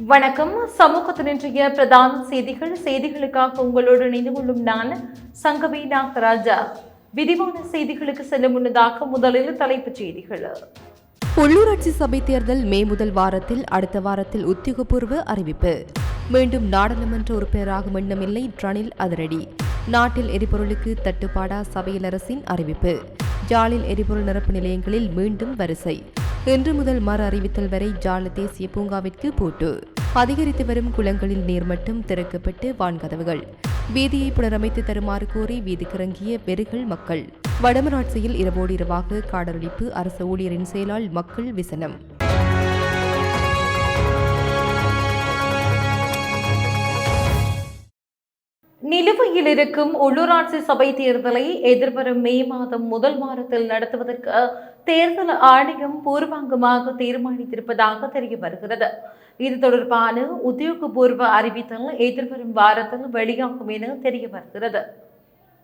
வணக்கம். சமூகத்தின் இன்றைய பிரதான செய்திகளுக்காக உங்களோடு இணைந்து கொள்ளும் நான் சங்கவி நாகராஜா. விரிவான செய்திகளுக்கு செல்லும் முன்னதாக முதலில் தலைப்புச் செய்திகள். உள்ளூராட்சி சபை தேர்தல் மே முதல் வாரத்தில், அடுத்த வாரத்தில் உத்தியோகபூர்வ அறிவிப்பு. மீண்டும் நாடாளுமன்ற உறுப்பினராகும் எண்ணமில்லை, ரணில் அதிரடி. நாட்டில் எரிபொருளுக்கு தட்டுப்பாடா, சபையில் அரசின் அறிவிப்பு. ஜாலில் எரிபொருள் நிரப்பு நிலையங்களில் மீண்டும் வரிசை. இன்று முதல் மறு அறிவித்தல் வரை ஜால தேசிய பூங்காவிற்கு பூட்டு. அதிகரித்து வரும் குளங்களில் நீர்மட்டம் திறக்கப்பட்டு வான்கதவுகள். வீதியை புனரமைத்து தருமாறு கோரி வீதிக்கிறங்கிய வெறுகள் மக்கள். வடமராட்சியில் இரவோடு இரவாக காடழிப்பு, அரசு ஊழியரின் செயலால் மக்கள் விசனம். நிலுவையில் இருக்கும் உள்ளூராட்சி சபை தேர்தலை எதிர்வரும் மே மாதம் முதல் வாரத்தில் நடத்துவதற்கு தேர்தல் ஆணையம் பூர்வாங்கமாக தீர்மானித்திருப்பதாக தெரிய வருகிறது. இது தொடர்பான உத்தியோகபூர்வ அறிவித்தல் எதிர்வரும் வாரத்தில் வெளியாகும் என தெரிய வருகிறது.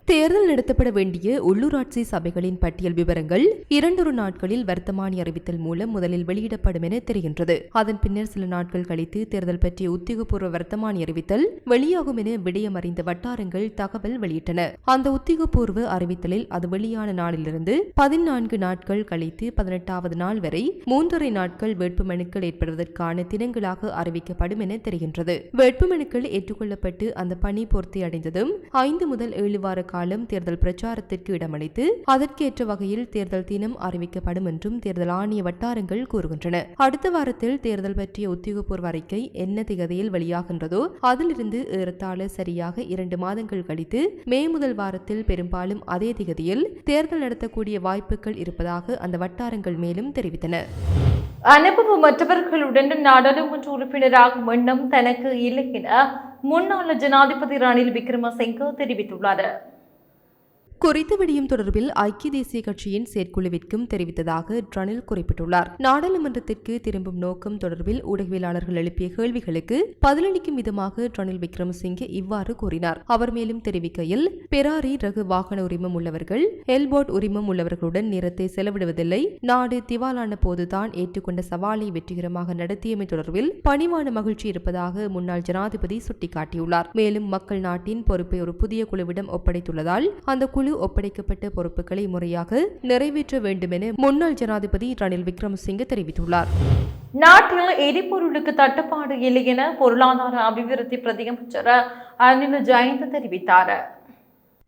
தேர்தல் நடத்தப்பட வேண்டிய உள்ளூராட்சி சபைகளின் பட்டியல் விவரங்கள் 2 நாட்களில் வர்த்தமானி அறிவித்தல் மூலம் முதலில் வெளியிடப்படும் என தெரிகின்றது. அதன் பின்னர் சில நாட்கள் கழித்து தேர்தல் பற்றிய உத்தியோகபூர்வ வர்த்தமானி அறிவித்தல் வெளியாகும் என விடயம் அறிந்த வட்டாரங்கள் தகவல் வெளியிட்டன. அந்த உத்தியோகபூர்வ அறிவித்தலில் அது வெளியான நாளிலிருந்து 14 நாட்கள் கழித்து 18வது நாள் வரை 3.5 நாட்கள் வேட்புமனுக்கள் ஏற்படுவதற்கான தினங்களாக அறிவிக்கப்படும் என தெரிகின்றது. வேட்புமனுக்கள் ஏற்றுக்கொள்ளப்பட்டு அந்த பணி பூர்த்தி அடைந்ததும் 5 முதல் 7 வார காலம் தேர்தல் பிரச்சாரத்திற்கு இடமளித்து அதற்கேற்ற வகையில் தேர்தல் தினம் அறிவிக்கப்படும் என்றும் தேர்தல் ஆணைய வட்டாரங்கள் கூறுகின்றன. அடுத்த வாரத்தில் தேர்தல் பற்றிய உத்தியோகபூர்வ அறிக்கை என்ன திகதியில் வெளியாகின்றதோ அதிலிருந்து ஏறத்தாழ சரியாக 2 மாதங்கள் கழித்து மே முதல் வாரத்தில் பெரும்பாலும் அதே திகதியில் தேர்தல் நடத்தக்கூடிய வாய்ப்புகள் இருப்பதாக அந்த வட்டாரங்கள் மேலும் தெரிவித்தன. அனுபவமற்றவர்களுடன் நாடாளுமன்ற உறுப்பினராகும் எண்ணம் தனக்கு இல்லை என முன்னாள் ஜனாதிபதி ரணில் விக்ரமசிங்கே தெரிவித்துள்ளார். குறித்த விடயம் தொடர்பில் ஐக்கிய தேசிய கட்சியின் செயற்குழுவிற்கும் தெரிவித்ததாக ரணில் குறிப்பிட்டுள்ளார். நாடாளுமன்றத்திற்கு திரும்பும் நோக்கம் தொடர்பில் ஊடகவியலாளர்கள் எழுப்பிய கேள்விகளுக்கு பதிலளிக்கும் விதமாக ரணில் விக்ரமசிங்கே இவ்வாறு கூறினார். அவர் மேலும் தெரிவிக்கையில், பெராரி ரகு வாகன உரிமம் உள்ளவர்கள் எல்போர்ட் உரிமம் உள்ளவர்களுடன் நேரத்தை செலவிடுவதில்லை. நாடு திவாலான போதுதான் ஏற்றுக்கொண்ட சவாலை வெற்றிகரமாக நடத்தியமை தொடர்பில் பணிவான மகிழ்ச்சி இருப்பதாக முன்னாள் ஜனாதிபதி சுட்டிக்காட்டியுள்ளார். மேலும் மக்கள் நாட்டின் பொறுப்பை ஒரு புதிய குழுவிடம் ஒப்படைத்துள்ளதால் அந்த குழு ஒப்படைக்கப்பட்ட பொறுப்புகளை முறையாக நிறைவேற்ற வேண்டும் என முன்னாள் ஜனாதிபதி ரணில் விக்ரமசிங்கே தெரிவித்துள்ளார். நாட்டில் எரிபொருளுக்கு தட்டுப்பாடு இல்லை என பொருளாதார அபிவிருத்தி பிரதியமைச்சர் அனில் ஜெயந்த் தெரிவித்தார்.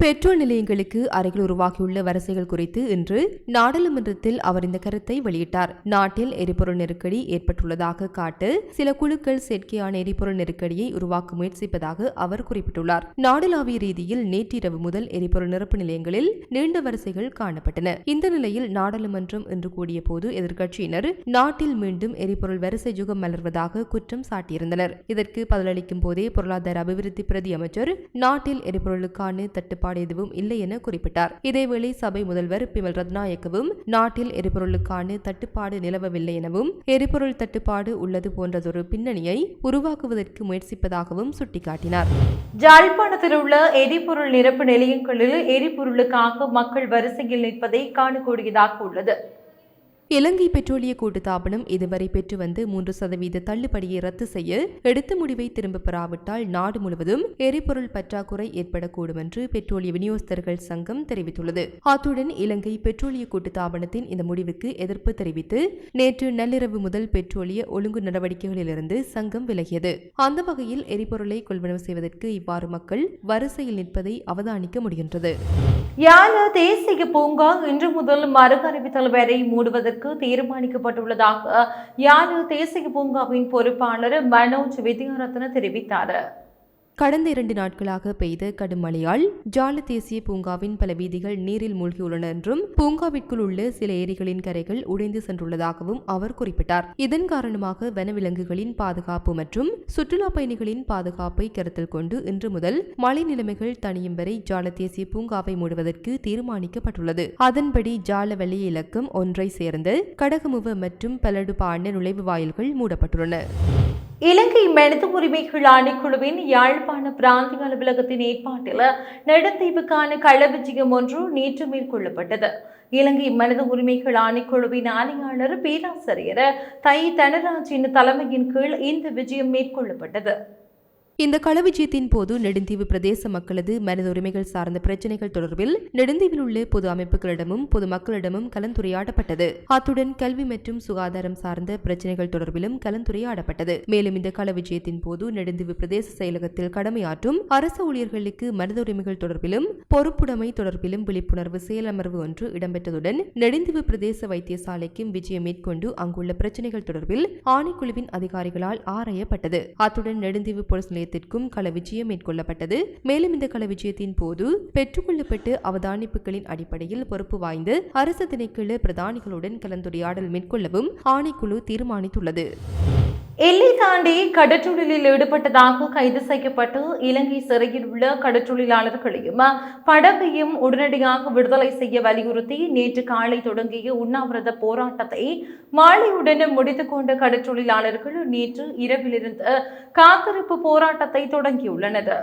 பெட்ரோல் நிலையங்களுக்கு அருகில் உருவாகியுள்ள வரிசைகள் குறித்து இன்று நாடாளுமன்றத்தில் அவர் இந்த கருத்தை வெளியிட்டார். நாட்டில் எரிபொருள் நெருக்கடி ஏற்பட்டுள்ளதாக காட்டு சில குழுக்கள் செயற்கையான எரிபொருள் நெருக்கடியை உருவாக்க முயற்சிப்பதாக அவர் குறிப்பிட்டுள்ளார். நாடளாவிய ரீதியில் நேற்றிரவு முதல் எரிபொருள் நிரப்பு நிலையங்களில் நீண்ட வரிசைகள் காணப்பட்டன. இந்த நிலையில் நாடாளுமன்றம் இன்று கூடிய போது எதிர்க்கட்சியினர் நாட்டில் மீண்டும் எரிபொருள் வரிசை யுகம் மலர்வதாக குற்றம் சாட்டியிருந்தனர். இதற்கு பதிலளிக்கும் போதே பொருளாதார அபிவிருத்தி பிரதி அமைச்சர் நாட்டில் எரிபொருளுக்கான தட்டுப்பாடு எதுவும் இல்லை என குறிப்பிட்டார். இதேவேளை சபை முதல்வர் பிமல் ரத்நாயக்கவும் நாட்டில் எரிபொருளுக்கான தட்டுப்பாடு நிலவவில்லை எனவும் எரிபொருள் தட்டுப்பாடு உள்ளது போன்றதொரு பின்னணியை உருவாக்குவதற்கு முயற்சிப்பதாகவும் சுட்டிக்காட்டினார். யாழ்ப்பாணத்தில் உள்ள எரிபொருள் நிரப்பு நிலையங்களில் எரிபொருளுக்காக மக்கள் வரிசையில் நிற்பதை காணக்கூடியதாக உள்ளது. இலங்கை பெட்ரோலிய கூட்டுத்தாபனம் இதுவரை பெற்று வந்து 3% தள்ளுபடியை ரத்து செய்ய எடுத்த முடிவை திரும்ப பெறாவிட்டால் நாடு முழுவதும் எரிபொருள் பற்றாக்குறை ஏற்படக்கூடும் என்று பெட்ரோலிய விநியோகஸ்தர்கள் சங்கம் தெரிவித்துள்ளது. அத்துடன் இலங்கை பெட்ரோலிய கூட்டுத்தாபனத்தின் இந்த முடிவுக்கு எதிர்ப்பு தெரிவித்து நேற்று நள்ளிரவு முதல் பெட்ரோலிய ஒழுங்கு நடவடிக்கைகளிலிருந்து சங்கம் விலகியது. அந்த வகையில் எரிபொருளை கொள்வனவு செய்வதற்கு இவ்வாறு மக்கள் வரிசையில் நிற்பதை அவதானிக்க முடிகின்றது. யாழ் தேசிய பூங்கா இன்று முதல் மறு அறிவித்தல் வரை மூடுவதற்கு தீர்மானிக்கப்பட்டுள்ளதாக யாழ் தேசிய பூங்காவின் பொறுப்பாளர் மனோஜ் வித்யாரத்ன தெரிவித்தார். கடந்த 2 நாட்களாக பெய்த கடும் மழையால் ஜால தேசிய பூங்காவின் பல வீதிகள் நீரில் மூழ்கியுள்ளன என்றும் பூங்காவிற்குள் உள்ள சில ஏரிகளின் கரைகள் உடைந்து சென்றுள்ளதாகவும் அவர் குறிப்பிட்டார். இதன் காரணமாக வனவிலங்குகளின் பாதுகாப்பு மற்றும் சுற்றுலா பயணிகளின் பாதுகாப்பை கருத்தில் கொண்டு இன்று முதல் மழை நிலைமைகள் தணியும் வரை ஜால தேசிய பூங்காவை மூடுவதற்கு தீர்மானிக்கப்பட்டுள்ளது. அதன்படி ஜால வலய இலக்கம் 1 சேர்ந்த கடகமுவ மற்றும் பலடுபான நுழைவு வாயில்கள் மூடப்பட்டுள்ளன. இலங்கை மனித உரிமைகள் ஆணைக்குழுவின் யாழ்ப்பாண பிராந்திய அலுவலகத்தின் ஏற்பாட்டில் நெடுந்தீவுக்கான கள விஜயம் ஒன்று நேற்று மேற்கொள்ளப்பட்டது. இலங்கை மனித உரிமைகள் ஆணைக்குழுவின் ஆணையாளர் பேராசிரியர் தை தனராஜின் தலைமையின் கீழ் இந்த விஜயம் மேற்கொள்ளப்பட்டது. இந்த களவிஜயத்தின் போது நெடுந்தீவு பிரதேச மக்களது மனித உரிமைகள் சார்ந்த பிரச்சினைகள் தொடர்பில் நெடுந்தீவில் உள்ள பொது அமைப்புகளிடமும் பொதுமக்களிடமும் கலந்துரையாடப்பட்டது. அத்துடன் கல்வி மற்றும் சுகாதாரம் சார்ந்த பிரச்சினைகள் தொடர்பிலும் கலந்துரையாடப்பட்டது. மேலும் இந்த களவிஜயத்தின் போது நெடுந்தீவு பிரதேச செயலகத்தில் கடமையாற்றும் அரசு ஊழியர்களுக்கு மனித உரிமைகள் தொடர்பிலும் பொறுப்புடைமை தொடர்பிலும் விழிப்புணர்வு செயலமர்வு ஒன்று இடம்பெற்றதுடன் நெடுந்தீவு பிரதேச வைத்தியசாலைக்கும் விஜயம் மேற்கொண்டு அங்குள்ள பிரச்சினைகள் தொடர்பில் ஆணைக்குழுவின் அதிகாரிகளால் ஆராயப்பட்டது. அத்துடன் நெடுந்தீவு போலீஸ் க்கும் கள விஜயம் மேற்கொள்ளப்பட்டது. மேலும் இந்த கள விஜயத்தின் போது பெற்றுக்கொள்ளப்பட்டு அவதானிப்புகளின் அடிப்படையில் பொறுப்பு வாய்ந்த அரசு திணைக்கள பிரதானிகளுடன் கலந்துரையாடல் மேற்கொள்ளவும் ஆணைக்குழு தீர்மானித்துள்ளது. எல்லை தாண்டி கடற்றொழிலில் ஈடுபட்டதாக கைது செய்யப்பட்டு இலங்கை சிறையில் உள்ள கடற்றொழிலாளர்களையும் படகையும் உடனடியாக விடுதலை செய்ய வலியுறுத்தி நேற்று காலை தொடங்கிய உண்ணாவிரத போராட்டத்தை மாலையுடன் முடித்துக் கொண்ட கடற்றொழிலாளர்கள் நேற்று இரவிலிருந்து காத்திருப்பு போராட்டத்தை தொடங்கியுள்ளனர்.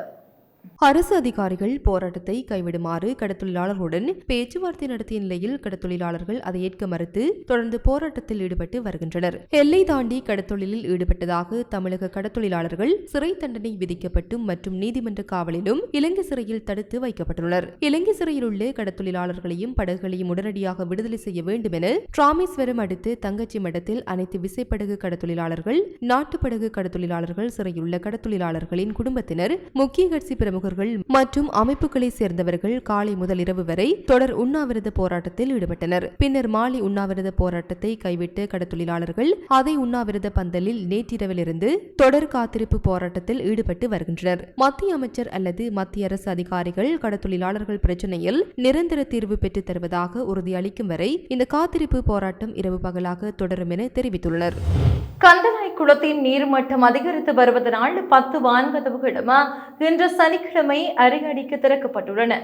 அரசு அதிகாரிகள் போராட்டத்தை கைவிடுமாறு கடத்தொழிலாளர்களுடன் பேச்சுவார்த்தை நடத்திய நிலையில் கடத்தொழிலாளர்கள் அதை ஏற்க மறுத்து தொடர்ந்து போராட்டத்தில் ஈடுபட்டு வருகின்றனர். எல்லை தாண்டி கடத்தொழிலில் ஈடுபட்டதாக தமிழக கடத்தொழிலாளர்கள் சிறை தண்டனை விதிக்கப்பட்டும் மற்றும் நீதிமன்ற காவலிலும் இலங்கை சிறையில் தடுத்து வைக்கப்பட்டுள்ளனர். இலங்கை சிறையில் உள்ள கடத்தொழிலாளர்களையும் படகுகளையும் உடனடியாக விடுதலை செய்ய வேண்டும் என ராமேஸ்வரம் அடுத்து தங்கச்சி மடத்தில் அனைத்து விசைப்படகு கடத்தொழிலாளர்கள், நாட்டுப்படகு கடத்தொழிலாளர்கள், சிறையுள்ள கடத்தொழிலாளர்களின் குடும்பத்தினர், முக்கிய கட்சி பிரமுகர்கள் மற்றும் அமைப்புகளை சேர்ந்தவர்கள் காலை முதல் இரவு வரை தொடர் உண்ணாவிரத போராட்டத்தில் ஈடுபட்டனர். பின்னர் மாலை உண்ணாவிரத போராட்டத்தை கைவிட்ட கடத்தொழிலாளர்கள் அதே உண்ணாவிரத பந்தலில் நேற்றிரவிலிருந்து தொடர் காத்திருப்பு போராட்டத்தில் ஈடுபட்டு வருகின்றனர். மத்திய அமைச்சர் அல்லது மத்திய அரசு அதிகாரிகள் கடத்தொழிலாளர்கள் பிரச்சினையில் நிரந்தர தீர்வு பெற்றுத் தருவதாக உறுதியளிக்கும் வரை இந்த காத்திருப்பு போராட்டம் இரவு பகலாக தொடரும் என தெரிவித்துள்ளனர். கந்தளாய் குளத்தின் நீர்மட்டம் அதிகரித்து வருவதனால் 10 வான்கதவுகளும் இன்று சனிக்கிழமை அரையடிக்கு திறக்கப்பட்டுள்ளன.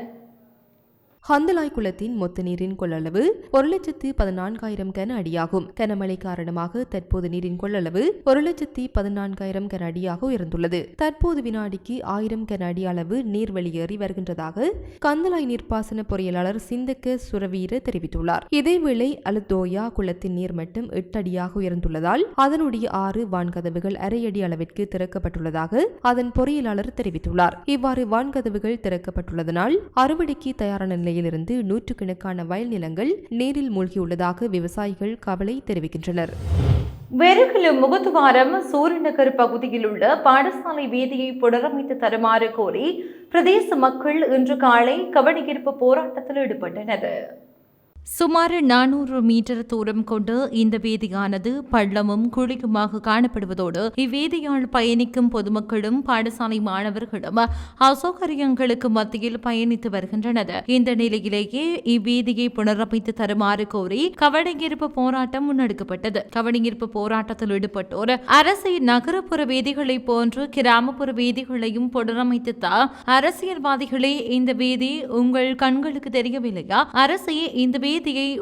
கந்தளாய் குளத்தின் மொத்த நீரின் கொள்ளளவு 1,14,000 கன அடியாகும். கனமழை காரணமாக தற்போது நீரின் கொள்ளளவு 1,14,000 கன அடியாக உயர்ந்துள்ளது. தற்போது வினாடிக்கு 1000 கன அடி அளவு நீர் வெளியேறி வருகின்றதாக கந்தளாய் நீர்ப்பாசன பொறியியலாளர் சிந்தக்க சுரவீர தெரிவித்துள்ளார். இதேவேளை அலுத்தோயா குளத்தின் நீர்மட்டம் 8 அடியாக உயர்ந்துள்ளதால் அதனுடைய 6 வான்கதவுகள் அரையடி அளவிற்கு திறக்கப்பட்டுள்ளதாக அதன் பொறியியலாளர் தெரிவித்துள்ளார். இவ்வாறு வான்கதவுகள் திறக்கப்பட்டுள்ளதனால் அறுவடைக்கு தயாரான நிலையில் இருந்து நூற்றுக்கணக்கான வயல் நிலங்கள் நீரில் மூழ்கியுள்ளதாக விவசாயிகள் கவலை தெரிவிக்கின்றனர். வெறுகலு முகத்துவாரம் சூரியநகர் பகுதியில் உள்ள பாடசாலை வீதியை புனரமைத்து தருமாறு கோரி பிரதேச மக்கள் இன்று காலை கவனஈர்ப்பு போராட்டத்தில் ஈடுபட்டனர். சுமார் 400 மீட்டர் தூரம் கொண்டு இந்த வீதியானது பள்ளமும் குழியுமாக காணப்படுவதோடு இவ்வீதியால் பயணிக்கும் பொதுமக்களும் பாடசாலை மாணவர்களும் அசௌகரியங்களுக்கு மத்தியில் பயணித்து வருகின்றனர். இந்த நிலையிலேயே இவ்வீதியை புனரமைத்து தருமாறு கோரி கவனஈர்ப்பு போராட்டம் முன்னெடுக்கப்பட்டது. கவனஈர்ப்பு போராட்டத்தில் ஈடுபட்டோர் அரசு நகரப்புற வீதிகளை போன்று கிராமப்புற வீதிகளையும் புனரமைத்து அரசியல்வாதிகளே இந்த வீதி உங்கள் கண்களுக்கு தெரியவில்லையா, அரசே இந்த வீதியை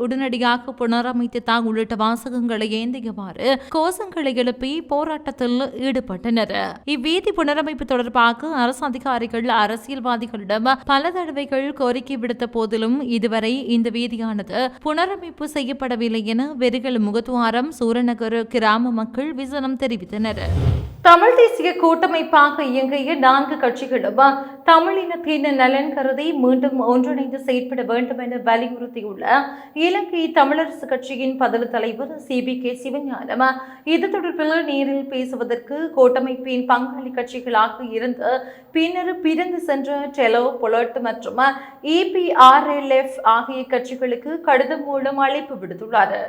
உடனடியாக புனரமைத்து உள்ளிட்ட வாசகங்களை ஏந்தியவாறு கோஷங்களை எழுப்பி போராட்டத்தில் ஈடுபட்டனர். இவ்வீதி புனரமைப்பு தொடர்பாக அரசு அதிகாரிகள் அரசியல்வாதிகளிடம் பல தடவைகள் கோரிக்கை விடுத்த போதிலும் இதுவரை இந்த வீதியானது புனரமைப்பு செய்யப்படவில்லை என வெறுகல் முகத்துவாரம் சூரநகர் கிராம மக்கள் விசனம் தெரிவித்தனர். தமிழ் தேசிய கூட்டமைப்பாக இயங்கிய 4 கட்சிகளும் தமிழினத்தின் நலன் கருதி மீண்டும் ஒன்றிணைந்து செயற்பட வேண்டும் என வலியுறுத்தியுள்ள இலங்கை தமிழரசு கட்சியின் பதில் தலைவர் CBK சிவஞானம் இது தொடர்பில் நேரில் பேசுவதற்கு கூட்டமைப்பின் பங்காளி கட்சிகளாக இருந்து பின்னர் பிரிந்து சென்ற டெலோ, புலட் மற்றும் EPRLF ஆகிய கட்சிகளுக்கு கடிதம் மூலம் அழைப்பு விடுத்துள்ளார்.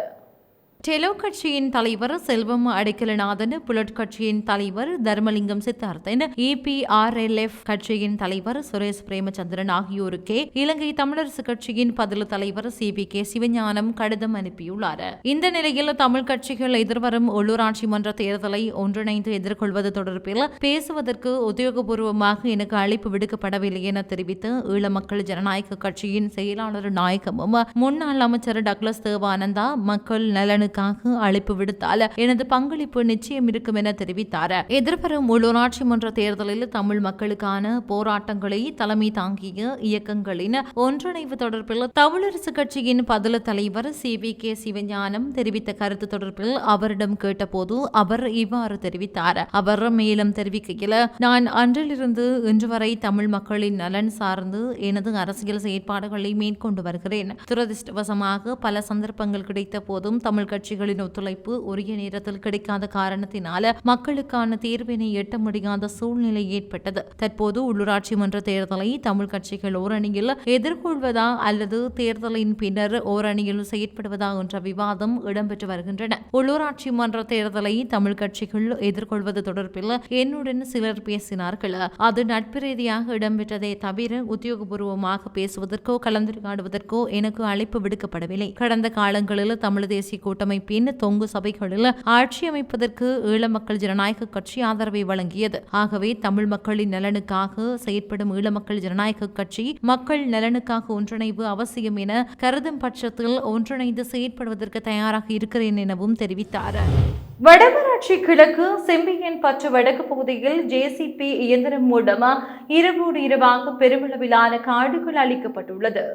டெலோ கட்சியின் தலைவர் செல்வம் அடைக்கலநாதன், புலட் கட்சியின் தலைவர் தர்மலிங்கம் சித்தார்த்தன், EPRLF கட்சியின் தலைவர் சுரேஷ் பிரேமச்சந்திரன் ஆகியோருக்கே இலங்கை தமிழரசு கட்சியின் பதில் தலைவர் CBK சிவஞானம் கடிதம் அனுப்பியுள்ளார். இந்த நிலையில் தமிழ் கட்சிகள் எதிர்வரும் உள்ளூராட்சி மன்ற தேர்தலை ஒன்றிணைந்து எதிர்கொள்வது தொடர்பில் பேசுவதற்கு உத்தியோகபூர்வமாக எனக்கு அழைப்பு விடுக்கப்படவில்லை என தெரிவித்து ஈழ மக்கள் ஜனநாயக கட்சியின் செயலாளர் நாயகமும் முன்னாள் அமைச்சர் டக்ளஸ் தேவானந்தா மக்கள் நலனுக்கு மக்களுக்காக அழைப்பு விடுத்தால் எனது பங்களிப்பு நிச்சயம் இருக்கும் என தெரிவித்தார். எதிர்வரும் உள்ளூராட்சி மன்ற தேர்தலில் தமிழ் மக்களுக்கான போராட்டங்களை தலைமை தாங்கிய இயக்கங்களின் ஒன்றிணைவு தொடர்பில் தமிழரசு கட்சியின் பதில தலைவர் CVK சிவஞானம் தெரிவித்த கருத்து தொடர்பில் அவரிடம் கேட்டபோது அவர் இவ்வாறு தெரிவித்தார். அவர் மேலும் தெரிவிக்கையில், நான் அன்றிலிருந்து இன்று வரை தமிழ் மக்களின் நலன் சார்ந்து எனது அரசியல் செயற்பாடுகளை மேற்கொண்டு வருகிறேன். துரதிருஷ்டவசமாக பல சந்தர்ப்பங்கள் கிடைத்த போதும் தமிழ் கட்சிகளின் ஒத்துழைப்பு உரிய நேரத்தில் கிடைக்காத காரணத்தினால மக்களுக்கான தீர்வினை எட்ட முடியாத சூழ்நிலை ஏற்பட்டது. தற்போது உள்ளூராட்சி மன்ற தேர்தலை தமிழ் கட்சிகள் ஓரணியில் எதிர்கொள்வதா அல்லது தேர்தலின் பின்னர் ஓரணியில் செயற்படுவதா என்ற விவாதம் இடம்பெற்று வருகின்றன. உள்ளூராட்சி மன்ற தேர்தலை தமிழ் கட்சிகள் எதிர்கொள்வது தொடர்பில் என்னுடன் சிலர் பேசினார்கள். அது நட்பு ரீதியாக இடம்பெற்றதே தவிர உத்தியோகபூர்வமாக பேசுவதற்கோ கலந்துரையாடுவதற்கோ எனக்கு அழைப்பு விடுக்கப்படவில்லை. கடந்த காலங்களில் தமிழ் தேசிய கூட்டமைப்பின் தொங்கு சபைகளில் ஆட்சி அமைப்பதற்கு ஈழ மக்கள் ஜனநாயக கட்சி ஆதரவை வழங்கியது. ஆகவே தமிழ் மக்களின் நலனுக்காக செயற்படும் ஈழ மக்கள் ஜனநாயக கட்சி மக்கள் நலனுக்காக ஒன்றிணைவு அவசியம் என கருதும் பட்சத்தில் ஒன்றிணைந்து செயற்படுவதற்கு தயாராக இருக்கிறேன் எனவும் தெரிவித்தார். வடமராட்சி கிழக்கு செம்பியன் பற்று வடக்கு பகுதியில் JCB இயந்திரம் மூலம் இரவோடு இரவாக பெருமளவிலான காடுகள் அளிக்கப்பட்டுள்ளது.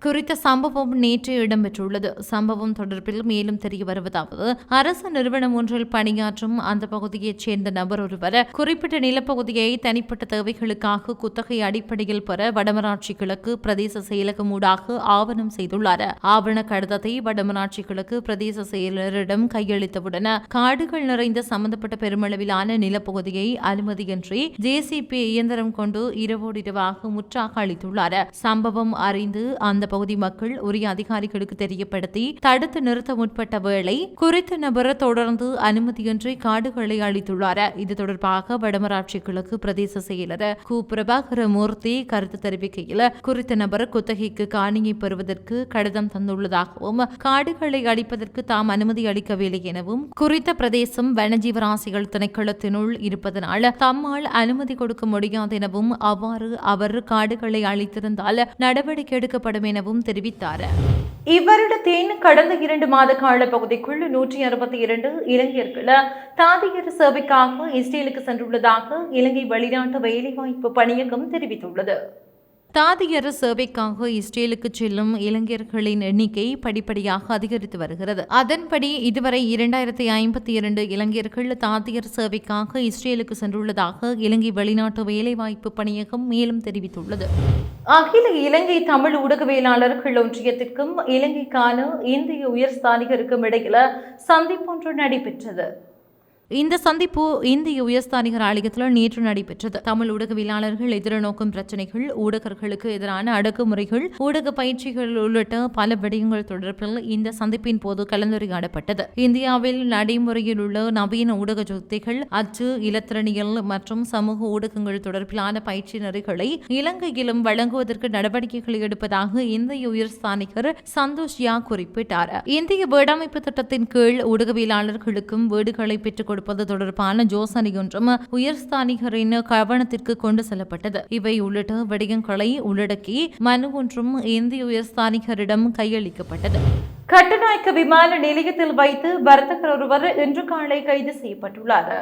குறித்த சம்பவம் நேற்று இடம்பெற்றுள்ளது. சம்பவம் தொடர்பில் மேலும் தெரிய வருவதாவது, அரசு நிறுவனம் ஒன்றில் பணியாற்றும் அந்த பகுதியைச் சேர்ந்த நபர் ஒருவர் குறிப்பிட்ட நிலப்பகுதியை தனிப்பட்ட தேவைகளுக்காக குத்தகை அடிப்படையில் பெற வடமராட்சி கிழக்கு பிரதேச செயலகம் ஊடாக ஆவணம் செய்துள்ளார். ஆவண கடிதத்தை வடமராட்சி கிழக்கு பிரதேச செயலரிடம் கையளித்தவுடன் காடுகள் நிறைந்த சம்பந்தப்பட்ட பெருமளவிலான நிலப்பகுதியை அனுமதியின்றி JCB இயந்திரம் கொண்டு இரவோடு இரவாக முற்றாக அளித்துள்ளார். சம்பவம் அறிந்து அந்த பகுதி மக்கள் உரிய அதிகாரிகளுக்கு தெரியப்படுத்தி தடுத்து நிறுத்த முற்பட்ட வேளை குறித்த நபர் தொடர்ந்து அனுமதியின்றி காடுகளை அளித்துள்ளார். இது தொடர்பாக வடமராட்சி கிழக்கு பிரதேச செயலர் கு. பிரபாகர மூர்த்தி கருத்து தெரிவிக்கையில், குறித்த நபர் குத்தகைக்கு காணியை பெறுவதற்கு கடிதம் தந்துள்ளதாகவும் காடுகளை அளிப்பதற்கு தாம் அனுமதி அளிக்கவில்லை எனவும் குறித்த பிரதேசம் வனஜீவராசிகள் திணைக்களத்தினுள் இருப்பதனால் தம்மால் அனுமதி கொடுக்க முடியாது எனவும் அவ்வாறு அவர் காடுகளை அளித்திருந்தால் நடவடிக்கை எடுக்கப்படும் எனவும் தெரிவித்தார். இவ்வருடத்தின் கடந்த 2 மாத கால பகுதிக்குள் 162 இளைஞர்கள் தாதியர் சேவைக்காக இஸ்ரேலுக்கு சென்றுள்ளதாக இலங்கை வெளிநாட்டு வேலைவாய்ப்பு பணியகம் தெரிவித்துள்ளது. தாதியர் சேவைக்காக இஸ்ரேலுக்கு செல்லும் இளைஞர்களின் எண்ணிக்கை படிப்படியாக அதிகரித்து வருகிறது. அதன்படி இதுவரை 2052 இளைஞர்கள் தாதியர் சேவைக்காக இஸ்ரேலுக்கு சென்றுள்ளதாக இலங்கை வெளிநாட்டு வேலைவாய்ப்பு பணியகம் மேலும் தெரிவித்துள்ளது. அகில இலங்கை தமிழ் ஊடகவியலாளர்கள் ஒன்றியத்திற்கும் இலங்கைக்கான இந்திய உயர்ஸ்தானிகருக்கும் இடையில சந்திப்பொன்று நடைபெற்றது. இந்த சந்திப்பு இந்திய உயர்ஸ்தானிகர் ஆலயத்தில் நேற்று நடைபெற்றது. தமிழ் ஊடகவியலாளர்கள் எதிர்நோக்கும் பிரச்சினைகள், ஊடகர்களுக்கு எதிரான அடக்குமுறைகள், ஊடக பயிற்சிகள் உள்ளிட்ட பல விடயங்கள் தொடர்பில் இந்த சந்திப்பின் போது கலந்துரையாடப்பட்டது. இந்தியாவில் நடைமுறையில் உள்ள நவீன ஊடக யுக்திகள், அச்சு, இலத்திரனியல் மற்றும் சமூக ஊடகங்கள் தொடர்பிலான பயிற்சி நெறிகளை இலங்கையிலும் வழங்குவதற்கு நடவடிக்கைகளை எடுப்பதாக இந்திய உயர்ஸ்தானிகர் சந்தோஷ் யா குறிப்பிட்டார். இந்திய வீடமைப்பு திட்டத்தின் கீழ் ஊடகவியலாளர்களுக்கும் வீடுகளை பெற்றுக் கொடுப்பது தொடர்பான யோசனை ஒன்றும் உயர்ஸ்தானிகரின் கவனத்திற்கு கொண்டு செல்லப்பட்டது. இவை உள்ளிட்ட விடயங்களை உள்ளடக்கி மனு ஒன்றும் இந்திய உயர்ஸ்தானிகரிடம் கையளிக்கப்பட்டது. கட்டுநாயக்க விமான நிலையத்தில் வைத்து வர்த்தகர் ஒருவர் இன்று காலை கைது செய்யப்பட்டுள்ளார்.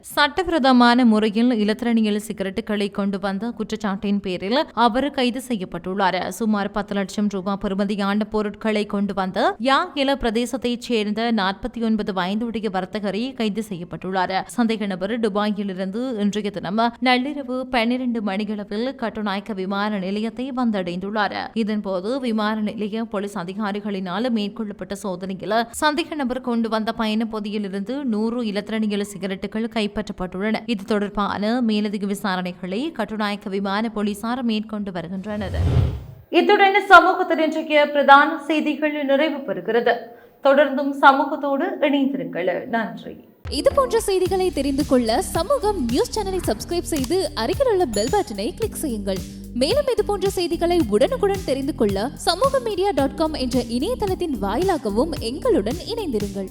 சட்டவிரோதமான முறையில் இலத்திரனியல் சிகரெட்டுகளை கொண்டு வந்த குற்றச்சாட்டின் பேரில் அவர் கைது செய்யப்பட்டுள்ளார். சுமார் 10 லட்சம் ரூபாய் பெறுமதியான பொருட்களை கொண்டு வந்த யாங்கில பிரதேசத்தைச் சேர்ந்த 49 வயதுடைய வர்த்தகரை கைது செய்யப்பட்டுள்ளார். சந்தேக நபர் துபாயிலிருந்து இன்றைய தினம் நள்ளிரவு 12 மணியளவில் கட்டுநாயக்க விமான நிலையத்தை வந்தடைந்துள்ளார். இதன்போது விமான நிலைய போலீஸ் அதிகாரிகளினால் மேற்கொள்ளப்பட்ட சோதனையில் சந்தேக நபர் கொண்டு வந்த பயண பொதியிலிருந்து 100 இலத்திரனியல் சிகரெட்டுகள் கைப்பற்றப்பட்டுள்ளன. இது தொடர்பான மேலதிக விசாரணைகளை கட்டுநாயக்க விமான போலீசார் மேற்கொண்டு வருகின்றனர். இத்துடன் சமூகத்தின் இன்றைய பிரதான செய்திகள் நிறைவு பெறுகிறது. தொடர்ந்தும் சமூகத்தோடு இணைந்திருங்கள். நன்றி. இது போன்ற செய்திகளை தெரிந்து கொள்ள சமூகம் நியூஸ் சேனலை சப்ஸ்கிரைப் செய்து அருகில் உள்ள பெல் பட்டனை கிளிக் செய்யுங்கள். மேலும் இது போன்ற செய்திகளை உடனுக்குடன் தெரிந்து கொள்ள சமூகமீடியா.com என்ற இணையதளத்தின் வாயிலாகவும் எங்களுடன் இணைந்திருங்கள்.